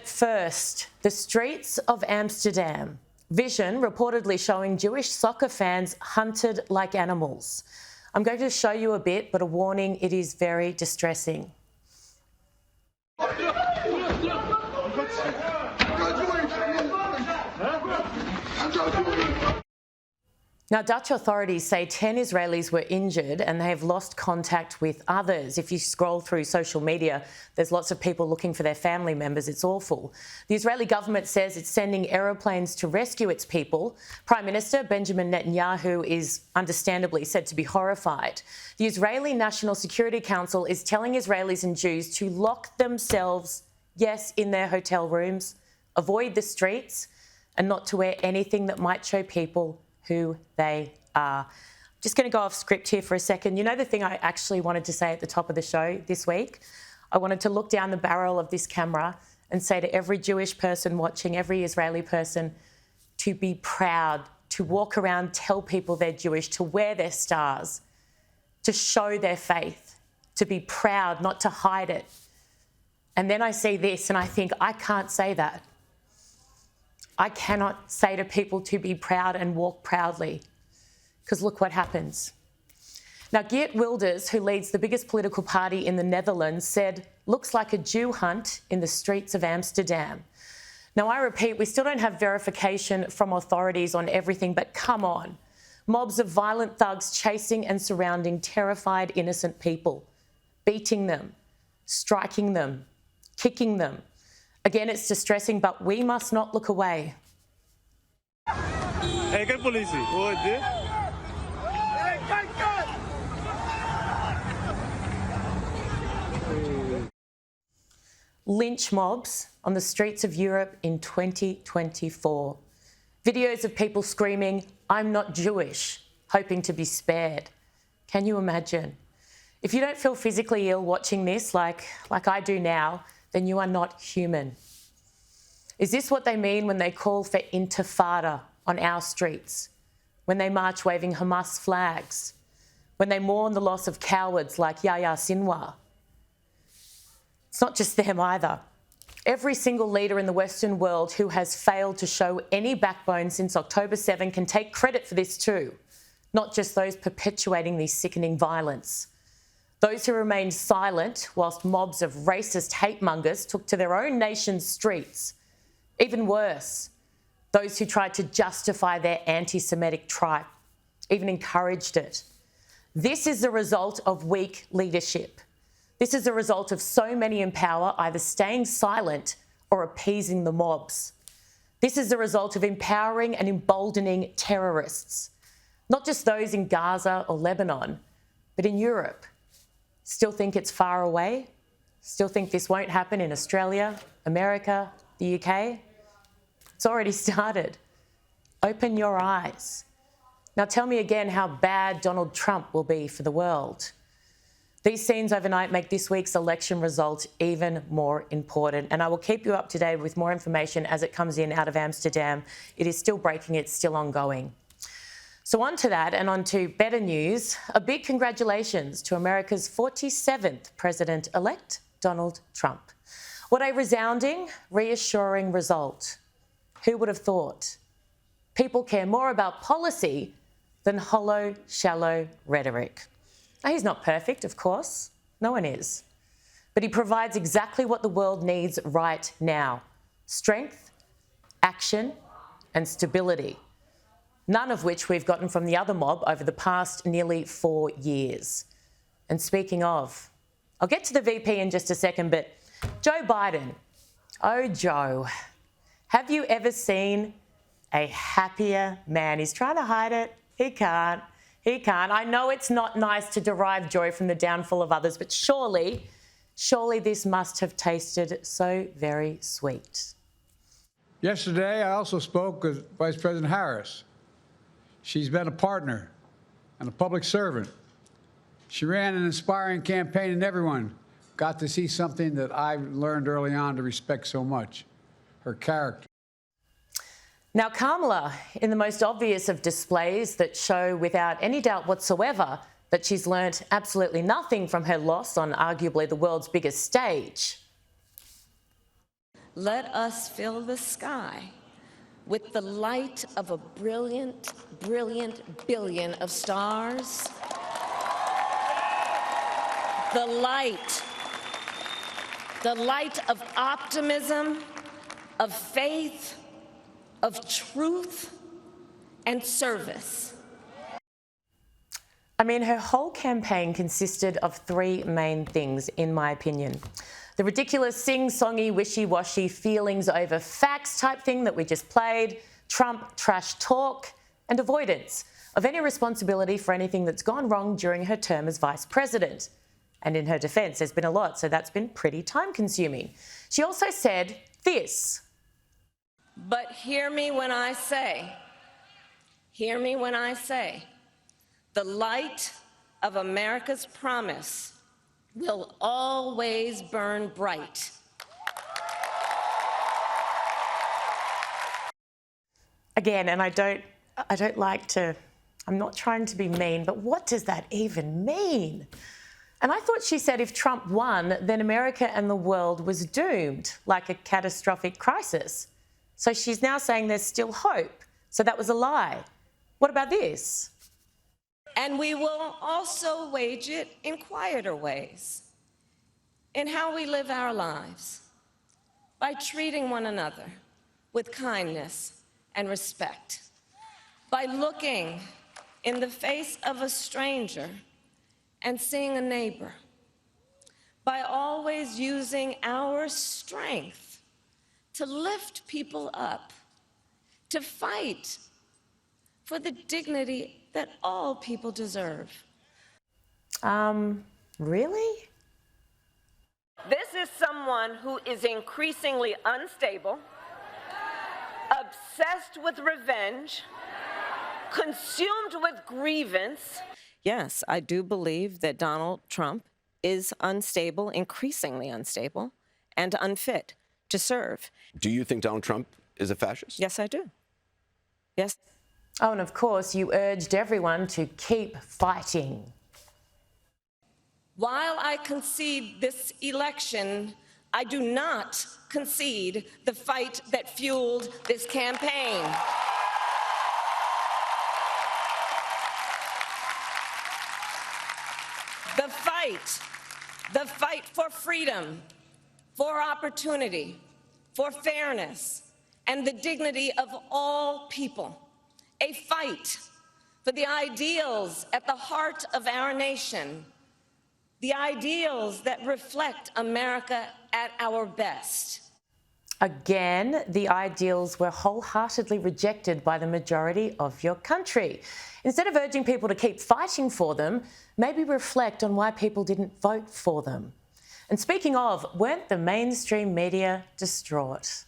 But first, the streets of Amsterdam. Vision reportedly showing Jewish soccer fans hunted like animals. I'm going to show you a bit, but a warning, it is very distressing. Now, Dutch authorities say 10 Israelis were injured and they have lost contact with others. If you scroll through social media, there's lots of people looking for their family members. It's awful. The Israeli government says it's sending aeroplanes to rescue its people. Prime Minister Benjamin Netanyahu is understandably said to be horrified. The Israeli National Security Council is telling Israelis and Jews to lock themselves, yes, in their hotel rooms, avoid the streets, and not to wear anything that might show people who they are. Just going to go off script here for a second. You know the thing I actually wanted to say at the top of the show this week? I wanted to look down the barrel of this camera and say to every Jewish person watching, every Israeli person, to be proud, to walk around, tell people they're Jewish, to wear their stars, to show their faith, to be proud, not to hide it. And then I see this and I think, I can't say that. I cannot say to people to be proud and walk proudly, because look what happens. Now, Geert Wilders, who leads the biggest political party in the Netherlands, said, looks like a Jew hunt in the streets of Amsterdam. Now, I repeat, we still don't have verification from authorities on everything, but come on. Mobs of violent thugs chasing and surrounding terrified innocent people, beating them, striking them, kicking them. Again, it's distressing, but we must not look away. Hey, kijk politie. Hoor je dit? Lynch mobs on the streets of Europe in 2024. Videos of people screaming, "I'm not Jewish," hoping to be spared. Can you imagine? If you don't feel physically ill watching this like I do now, then you are not human. Is this what they mean when they call for intifada on our streets? When they march waving Hamas flags? When they mourn the loss of cowards like Yahya Sinwar? It's not just them either. Every single leader in the Western world who has failed to show any backbone since October 7 can take credit for this too, not just those perpetuating this sickening violence. Those who remained silent whilst mobs of racist hate-mongers took to their own nation's streets. Even worse, those who tried to justify their anti-Semitic tripe, even encouraged it. This is the result of weak leadership. This is the result of so many in power either staying silent or appeasing the mobs. This is the result of empowering and emboldening terrorists, not just those in Gaza or Lebanon, but in Europe. Still think it's far away? Still think this won't happen in Australia, America, the UK? It's already started. Open your eyes. Now tell me again how bad Donald Trump will be for the world. These scenes overnight make this week's election result even more important, and I will keep you up to date with more information as it comes in out of Amsterdam. It is still breaking, it's still ongoing. So on to that and on to better news. A big congratulations to America's 47th president-elect, Donald Trump. What a resounding, reassuring result. Who would have thought? People care more about policy than hollow, shallow rhetoric. Now, he's not perfect, of course. No one is. But he provides exactly what the world needs right now. Strength, action, and stability. None of which we've gotten from the other mob over the past nearly 4 years. And speaking of, I'll get to the VP in just a second, but Joe Biden. Oh, Joe, have you ever seen a happier man? He's trying to hide it. He can't. He can't. I know it's not nice to derive joy from the downfall of others, but surely this must have tasted so very sweet. Yesterday, I also spoke with Vice President Harris. She's been a partner and a public servant. She ran an inspiring campaign, and everyone got to see something that I learned early on to respect so much, her character. Now, Kamala, in the most obvious of displays that show without any doubt whatsoever that she's learnt absolutely nothing from her loss on arguably the world's biggest stage. let us fill the sky with the light of a brilliant, brilliant billion of stars. The light of optimism, of faith, of truth, and service. I mean, her whole campaign consisted of three main things, in my opinion. The ridiculous sing-songy, wishy-washy feelings over facts type thing that we just played, Trump trash talk, and avoidance of any responsibility for anything that's gone wrong during her term as vice president. And in her defence, there's been a lot, so that's been pretty time-consuming. She also said this. But hear me when I say, the light of America's promise will always burn bright. Again, and I don't like to, I'm not trying to be mean, but what does that even mean? And I thought she said if Trump won, then America and the world was doomed, like a catastrophic crisis. So she's now saying there's still hope. So that was a lie. What about this? And we will also wage it in quieter ways, in how we live our lives, by treating one another with kindness and respect, by looking in the face of a stranger and seeing a neighbor, by always using our strength to lift people up, to fight for the dignity that all people deserve. Really? This is someone who is increasingly unstable, obsessed with revenge, consumed with grievance. Yes, I do believe that Donald Trump is unstable, increasingly unstable, and unfit to serve. Do you think Donald Trump is a fascist? Yes, I do. Yes. Oh, and of course, you urged everyone to keep fighting. While I concede this election, I do not concede the fight that fueled this campaign. The fight for freedom, for opportunity, for fairness, and the dignity of all people. A fight for the ideals at the heart of our nation, the ideals that reflect America at our best. Again, the ideals were wholeheartedly rejected by the majority of your country. Instead of urging people to keep fighting for them, maybe reflect on why people didn't vote for them. And speaking of, weren't the mainstream media distraught?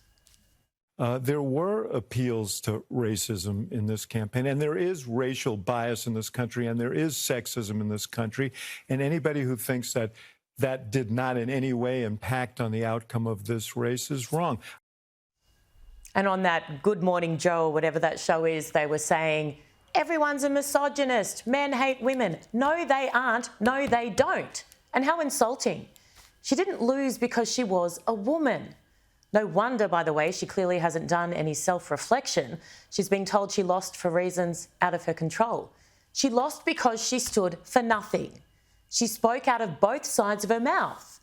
There were appeals to racism in this campaign, and there is racial bias in this country, and there is sexism in this country. And anybody who thinks that that did not in any way impact on the outcome of this race is wrong. And on that Good Morning Joe or whatever that show is, they were saying, everyone's a misogynist, men hate women. No, they aren't. No, they don't. And how insulting. She didn't lose because she was a woman. No wonder, by the way, she clearly hasn't done any self-reflection. She's been told she lost for reasons out of her control. She lost because she stood for nothing. She spoke out of both sides of her mouth.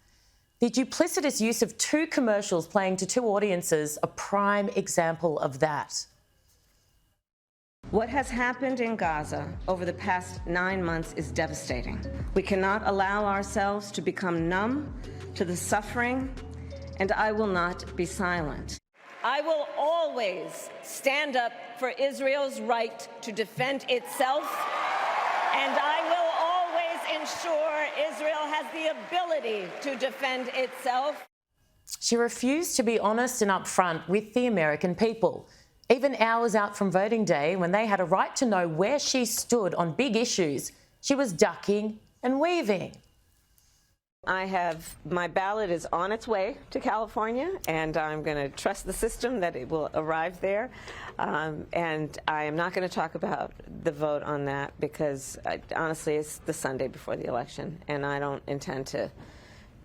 The duplicitous use of two commercials playing to two audiences, a prime example of that. What has happened in Gaza over the past 9 months is devastating. We cannot allow ourselves to become numb to the suffering, and I will not be silent. I will always stand up for Israel's right to defend itself, and I will always ensure Israel has the ability to defend itself. She refused to be honest and upfront with the American people. Even hours out from voting day, when they had a right to know where she stood on big issues, she was ducking and weaving. My ballot is on its way to California, and I'm going to trust the system that it will arrive there. And I am not going to talk about the vote on that because, honestly, it's the Sunday before the election, and I don't intend to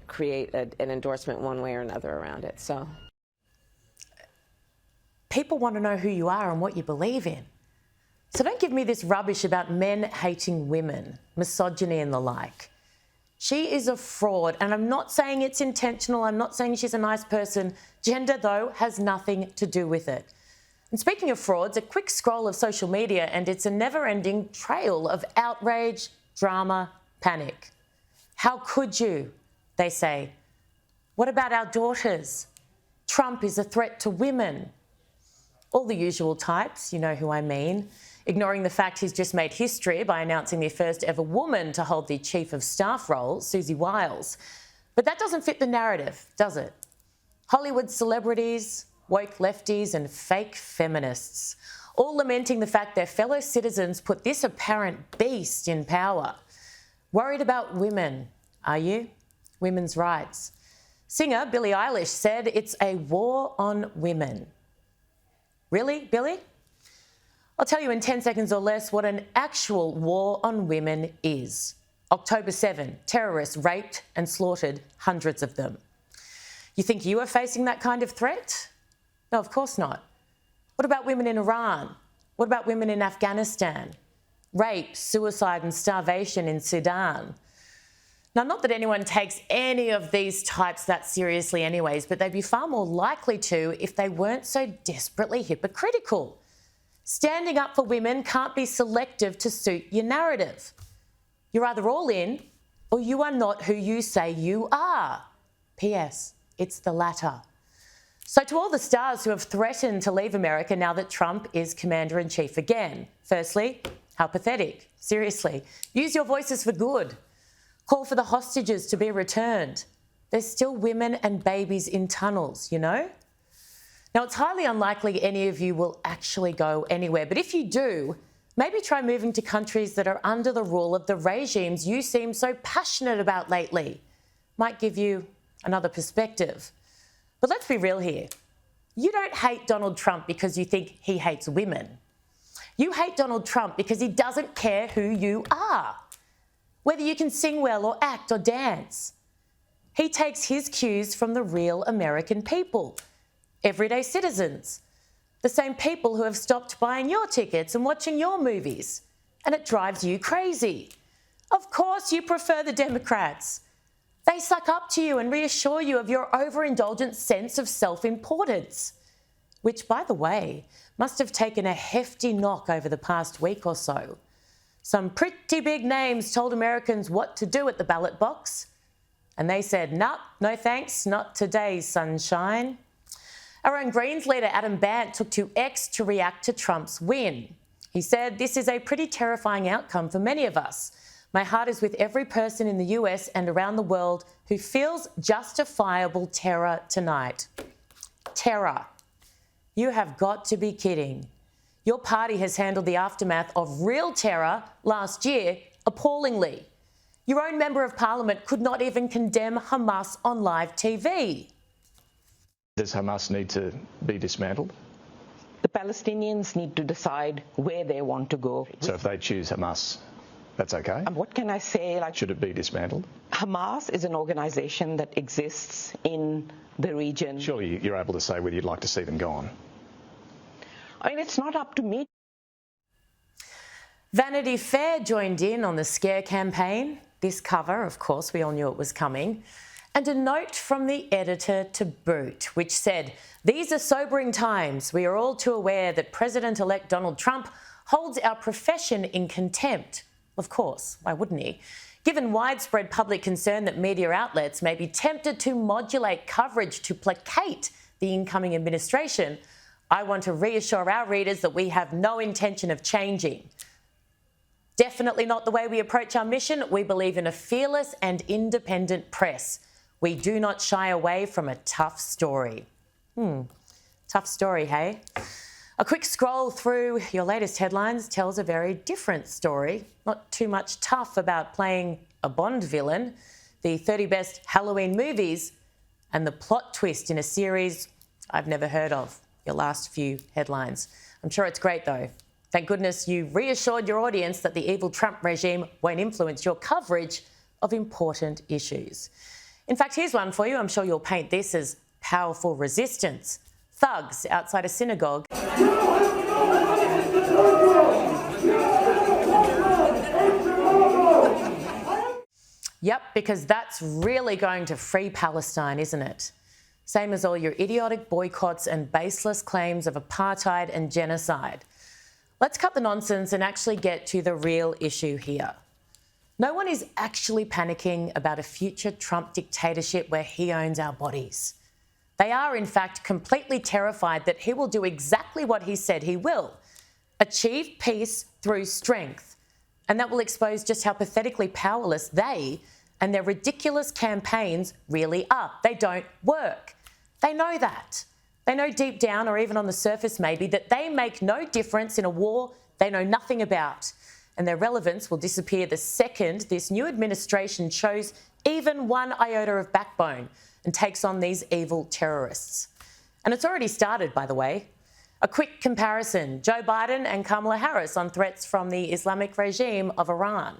create an endorsement one way or another around it. So. people want to know who you are and what you believe in. So don't give me this rubbish about men hating women, misogyny and the like. She is a fraud, and I'm not saying it's intentional. I'm not saying she's a nice person. Gender, though, has nothing to do with it. And speaking of frauds, a quick scroll of social media and it's a never-ending trail of outrage, drama, panic. How could you? They say. What about our daughters? Trump is a threat to women. All the usual types, you know who I mean. Ignoring the fact he's just made history by announcing the first ever woman to hold the Chief of Staff role, Susie Wiles. But that doesn't fit the narrative, does it? Hollywood celebrities, woke lefties and fake feminists, all lamenting the fact their fellow citizens put this apparent beast in power. Worried about women, are you? Women's rights. Singer Billie Eilish said it's a war on women. Really, Billie? I'll tell you in 10 seconds or less what an actual war on women is. October 7, terrorists raped and slaughtered hundreds of them. You think you are facing that kind of threat? No, of course not. What about women in Iran? What about women in Afghanistan? Rape, suicide and starvation in Sudan. Now, not that anyone takes any of these types that seriously anyways, but they'd be far more likely to if they weren't so desperately hypocritical. Standing up for women can't be selective to suit your narrative. You're either all in or you are not who you say you are. P.S. It's the latter. So to all the stars who have threatened to leave America now that Trump is Commander-in-Chief again, firstly, how pathetic. Seriously, use your voices for good. Call for the hostages to be returned. There's still women and babies in tunnels, you know? Now, it's highly unlikely any of you will actually go anywhere, but if you do, maybe try moving to countries that are under the rule of the regimes you seem so passionate about lately. Might give you another perspective. But let's be real here. You don't hate Donald Trump because you think he hates women. You hate Donald Trump because he doesn't care who you are, whether you can sing well or act or dance. He takes his cues from the real American people. Everyday citizens, the same people who have stopped buying your tickets and watching your movies, and it drives you crazy. Of course you prefer the Democrats. They suck up to you and reassure you of your overindulgent sense of self-importance, which, by the way, must have taken a hefty knock over the past week or so. Some pretty big names told Americans what to do at the ballot box, and they said, "Nah, no thanks, not today, sunshine." Our own Greens leader, Adam Bant, took to X to react to Trump's win. He said, "This is a pretty terrifying outcome for many of us. My heart is with every person in the US and around the world who feels justifiable terror tonight." Terror. You have got to be kidding. Your party has handled the aftermath of real terror last year appallingly. Your own member of parliament could not even condemn Hamas on live TV. Does Hamas need to be dismantled? The Palestinians need to decide where they want to go. So if they choose Hamas, that's okay? What can I say? Should it be dismantled? Hamas is an organisation that exists in the region. Surely you're able to say whether you'd like to see them gone. I mean, it's not up to me. Vanity Fair joined in on the scare campaign. This cover, of course, we all knew it was coming. And a note from the editor to boot, which said, "These are sobering times. We are all too aware that President-elect Donald Trump holds our profession in contempt." Of course, why wouldn't he? Given widespread public concern that media outlets may be tempted to modulate coverage to placate the incoming administration, I want to reassure our readers that we have no intention of changing. Definitely not the way we approach our mission. We believe in a fearless and independent press. We do not shy away from a tough story. Tough story, hey? A quick scroll through your latest headlines tells a very different story. Not too much tough about playing a Bond villain, the 30 best Halloween movies, and the plot twist in a series I've never heard of. Your last few headlines. I'm sure it's great though. Thank goodness you reassured your audience that the evil Trump regime won't influence your coverage of important issues. In fact, here's one for you. I'm sure you'll paint this as powerful resistance. thugs outside a synagogue. Yep, because that's really going to free Palestine, isn't it? Same as all your idiotic boycotts and baseless claims of apartheid and genocide. Let's cut the nonsense and actually get to the real issue here. No one is actually panicking about a future Trump dictatorship where he owns our bodies. They are, in fact, completely terrified that he will do exactly what he said he will: achieve peace through strength. And that will expose just how pathetically powerless they and their ridiculous campaigns really are. They don't work. They know that. They know deep down, or even on the surface maybe, that they make no difference in a war they know nothing about. And their relevance will disappear the second this new administration shows even one iota of backbone and takes on these evil terrorists. And it's already started, by the way. A quick comparison: Joe Biden and Kamala Harris on threats from the Islamic regime of Iran.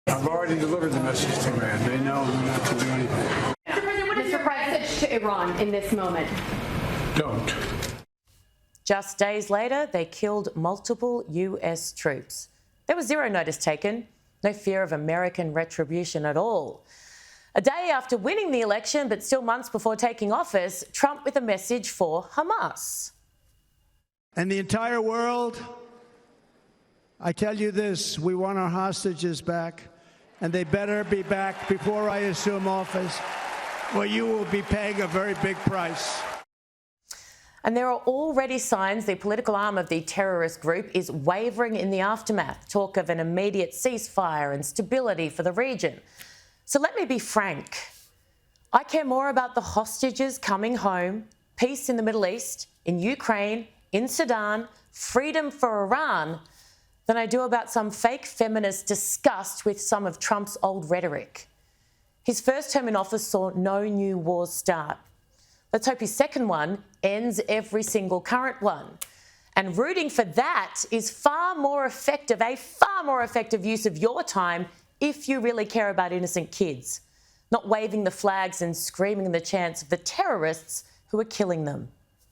I've already delivered the message to Iran. They know not to do anything. Mr. President, to Iran in this moment? Don't. Just days later, they killed multiple US troops. There was zero notice taken, no fear of American retribution at all. A day after winning the election, but still months before taking office, Trump with a message for Hamas. And the entire world, I tell you this: we want our hostages back, and they better be back before I assume office, or you will be paying a very big price. And there are already signs the political arm of the terrorist group is wavering in the aftermath. Talk of an immediate ceasefire and stability for the region. So let me be frank. I care more about the hostages coming home, peace in the Middle East, in Ukraine, in Sudan, freedom for Iran, than I do about some fake feminist disgust with some of Trump's old rhetoric. His first term in office saw no new wars start. Let's hope his second one ends every single current one. And rooting for that is a far more effective use of your time if you really care about innocent kids, not waving the flags and screaming the chants of the terrorists who are killing them.